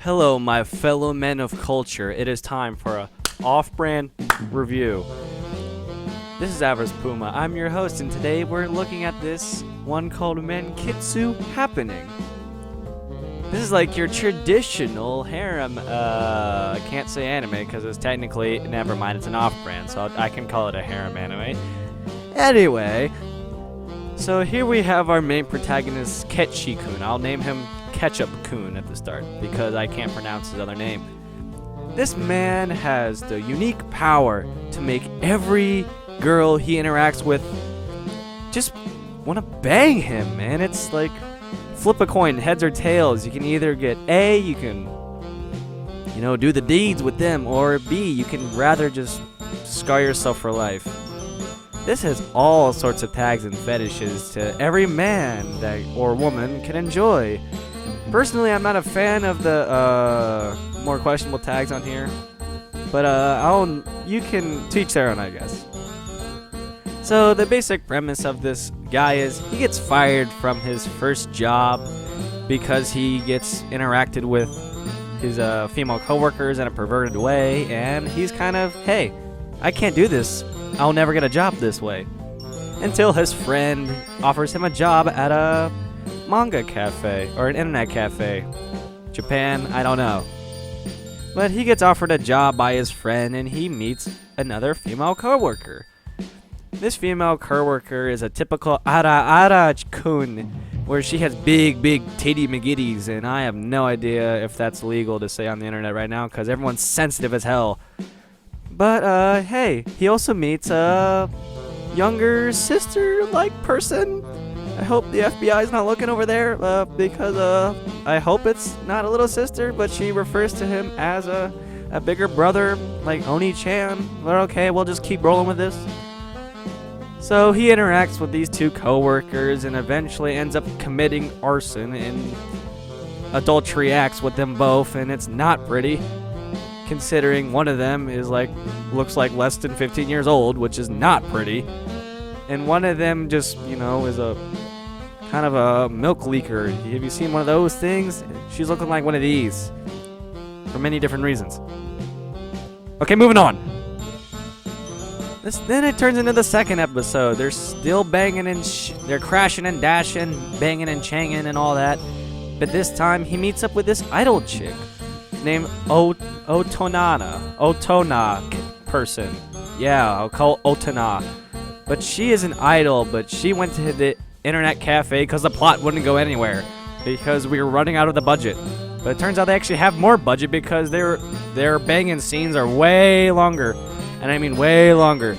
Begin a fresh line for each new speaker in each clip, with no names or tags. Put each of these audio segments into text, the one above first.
Hello, my fellow men of culture. It is time for a off-brand review. This is Avers Puma. I'm your host, and today we're looking at this one called Mankitsu Happening. This is like your traditional harem. I can't say anime because it's technically, never mind, it's an off-brand, so I can call it a harem anime. Anyway, so here we have our main protagonist, Ketchi-kun. I'll name him Ketchup-kun at the start because I can't pronounce his other name. This man has the unique power to make every girl he interacts with just want to bang him, man. It's like flip a coin, heads or tails. You can either get A, you can, do the deeds with them, or B, you can rather just scar yourself for life. This has all sorts of tags and fetishes to every man or woman can enjoy. Personally, I'm not a fan of the more questionable tags on here, but you can teach their own, I guess. So the basic premise of this guy is he gets fired from his first job because he gets interacted with his female coworkers in a perverted way, and he's kind of, hey, I can't do this. I'll never get a job this way. Until his friend offers him a job at a manga cafe or an internet cafe. Japan, I don't know. But he gets offered a job by his friend and he meets another female coworker. This female coworker is a typical ara-kun, where she has big titty McGiddies, and I have no idea if that's legal to say on the internet right now because everyone's sensitive as hell. But hey, he also meets a younger sister-like person. I hope the FBI is not looking over there because I hope it's not a little sister, but she refers to him as a bigger brother, like Oni-chan. But okay, we'll just keep rolling with this. So he interacts with these two coworkers and eventually ends up committing arson and adultery acts with them both, and it's not pretty, considering one of them is looks like less than 15 years old, which is not pretty. And one of them just, is a kind of a milk leaker. Have you seen one of those things? She's looking like one of these for many different reasons. Okay, moving on. Then it turns into the second episode. They're still banging and they're crashing and dashing, banging and changing and all that. But this time he meets up with this idol chick named Otona person. Yeah, I'll call Otona. But she is an idol, but she went to the internet cafe because the plot wouldn't go anywhere because we were running out of the budget. But it turns out they actually have more budget because their banging scenes are way longer. And I mean way longer.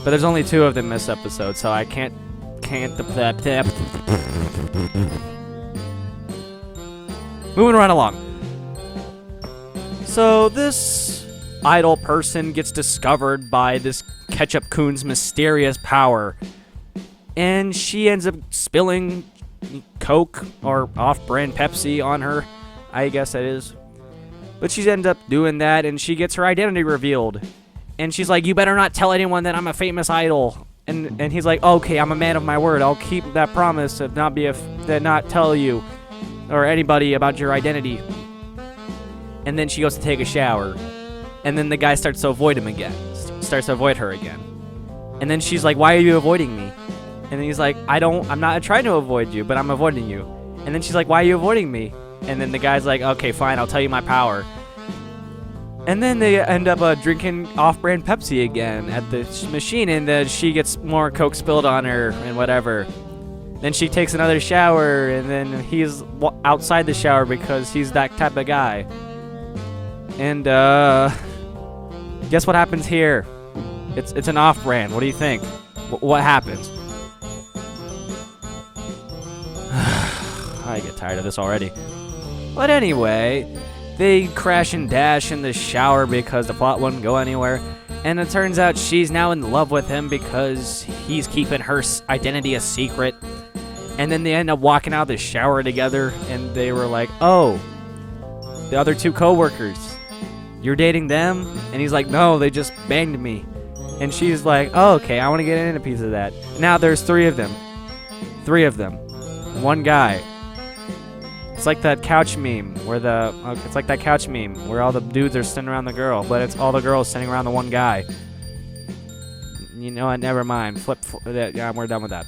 But there's only 2 of them this episode, so I can't Moving right along. So this idol person gets discovered by this Ketchup-kun's mysterious power, and she ends up spilling Coke or off-brand Pepsi on her, I guess that is. But she ends up doing that, and she gets her identity revealed. And she's like, you better not tell anyone that I'm a famous idol. And he's like, okay, I'm a man of my word. I'll keep that promise of not tell you or anybody about your identity. And then she goes to take a shower. And then the guy starts to avoid her again. And then she's like, why are you avoiding me? And then he's like, I'm not trying to avoid you, but I'm avoiding you. And then she's like, why are you avoiding me? And then the guy's like, okay, fine, I'll tell you my power. And then they end up drinking off-brand Pepsi again at the machine, and she gets more Coke spilled on her and whatever. Then she takes another shower, and then he's outside the shower because he's that type of guy. And guess what happens here? It's an off-brand. What do you think? What happens? I get tired of this already. But anyway, they crash and dash in the shower because the plot wouldn't go anywhere. And it turns out she's now in love with him because he's keeping her identity a secret. And then they end up walking out of the shower together, and they were like, oh, the other 2 coworkers, you're dating them? And he's like, no, they just banged me. And she's like, oh, okay, I want to get in a piece of that. Now there's 3 of them. 3 of them. 1 guy. It's like that couch meme where it's like that couch meme where all the dudes are sitting around the girl, but it's all the girls sitting around the one guy. You know what? Never mind. Yeah, we're done with that.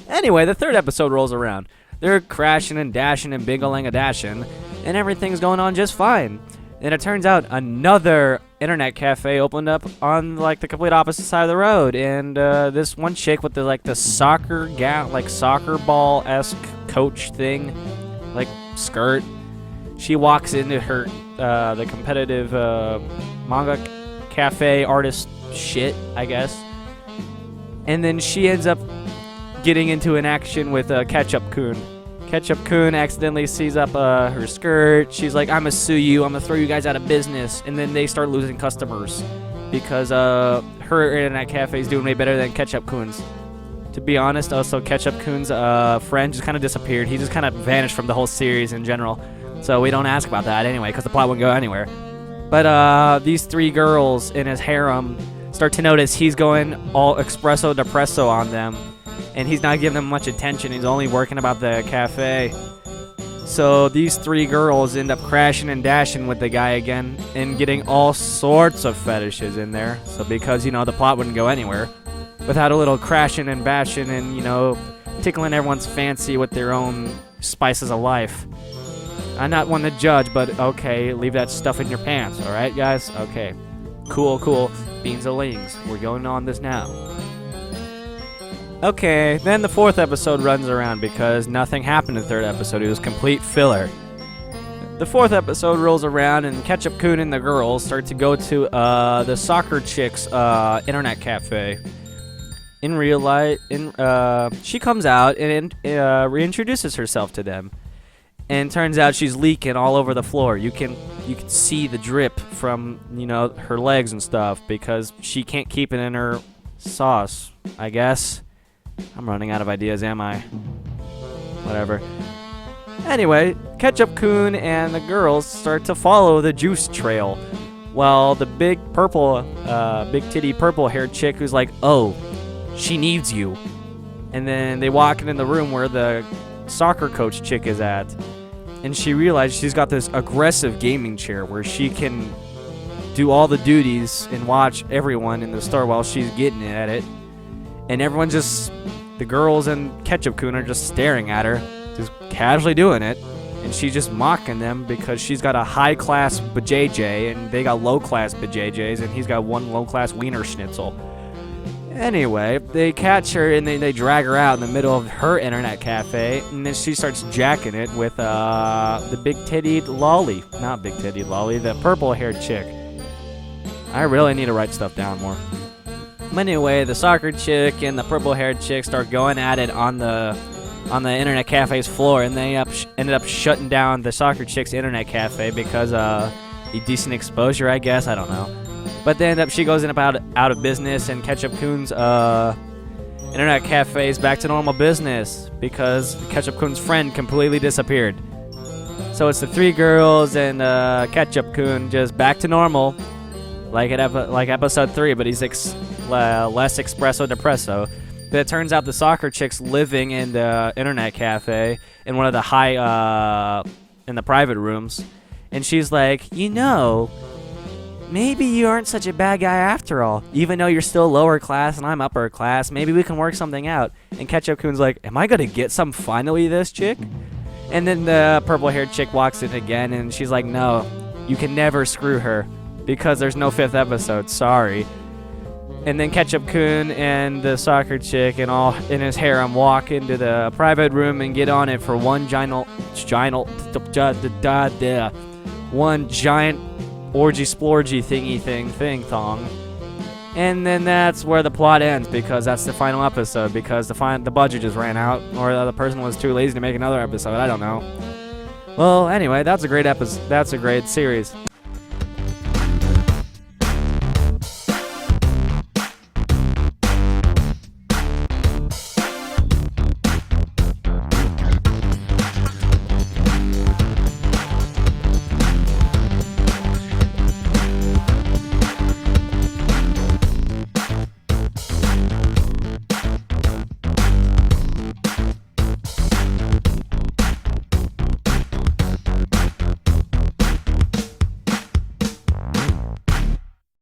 Anyway, the third episode rolls around. They're crashing and dashing and big-a-lang-a-dashing, and everything's going on just fine. And it turns out another internet cafe opened up on like the complete opposite side of the road, and this one chick with the soccer soccer ball-esque coach thing, like skirt, she walks into her the competitive manga cafe artist shit, I guess, and then she ends up getting into an action with Ketchup-kun. Ketchup-kun accidentally sees up her skirt. She's like, I'm gonna sue you. I'm gonna throw you guys out of business. And then they start losing customers because her internet cafe is doing way better than Ketchup-kun's. To be honest, also Ketchup-kun's friend just kind of disappeared. He just kind of vanished from the whole series in general. So we don't ask about that anyway because the plot wouldn't go anywhere. But these three girls in his harem start to notice he's going all espresso depresso on them. And he's not giving them much attention. He's only working about the cafe. So these three girls end up crashing and dashing with the guy again and getting all sorts of fetishes in there. So because, the plot wouldn't go anywhere without a little crashing and bashing and, tickling everyone's fancy with their own spices of life. I'm not one to judge, but okay, leave that stuff in your pants, alright, guys? Okay. Cool. Beans and lings. We're going on this now. Okay, then the fourth episode runs around because nothing happened in the third episode. It was complete filler. The fourth episode rolls around and Ketchup-kun and the girls start to go to the soccer chick's internet cafe. In real life, she comes out and reintroduces herself to them. And turns out she's leaking all over the floor. You can see the drip from, her legs and stuff because she can't keep it in her sauce, I guess. I'm running out of ideas, am I? Whatever. Anyway, Ketchup-kun and the girls start to follow the juice trail, while the big titty purple-haired chick who's like, oh, she needs you. And then they walk in the room where the soccer coach chick is at, and she realizes she's got this aggressive gaming chair where she can do all the duties and watch everyone in the store while she's getting at it. And the girls and Ketchup-kun are just staring at her, just casually doing it. And she's just mocking them because she's got a high-class bajayjay and they got low-class bajayjays and he's got one low-class wiener schnitzel. Anyway, they catch her and they drag her out in the middle of her internet cafe, and then she starts jacking it with the big-tittied lolly. Not big-tittied lolly, the purple-haired chick. I really need to write stuff down more. Anyway, the soccer chick and the purple-haired chick start going at it on the internet cafe's floor, and they ended up shutting down the soccer chick's internet cafe because decent exposure, I guess. I don't know. But then she goes out of business, and Ketchup-kun's internet cafe is back to normal business because Ketchup-kun's friend completely disappeared. So it's the three girls and Ketchup-kun just back to normal, like episode 3, but he's less espresso depresso. But it turns out the soccer chick's living in the internet cafe in one of the in the private rooms, and she's like, maybe you aren't such a bad guy after all. Even though you're still lower class and I'm upper class, maybe we can work something out. And Ketchup-kun's like, am I gonna get some finally, this chick? And then the purple-haired chick walks in again, and she's like, no, you can never screw her because there's no 5th episode, sorry. And then Ketchup-kun and the soccer chick and all in his harem walk into the private room and get on it for one giant orgy splorgy thing thong. And then that's where the plot ends because that's the final episode because the budget just ran out or the other person was too lazy to make another episode. I don't know. Well, anyway, that's a great episode. That's a great series.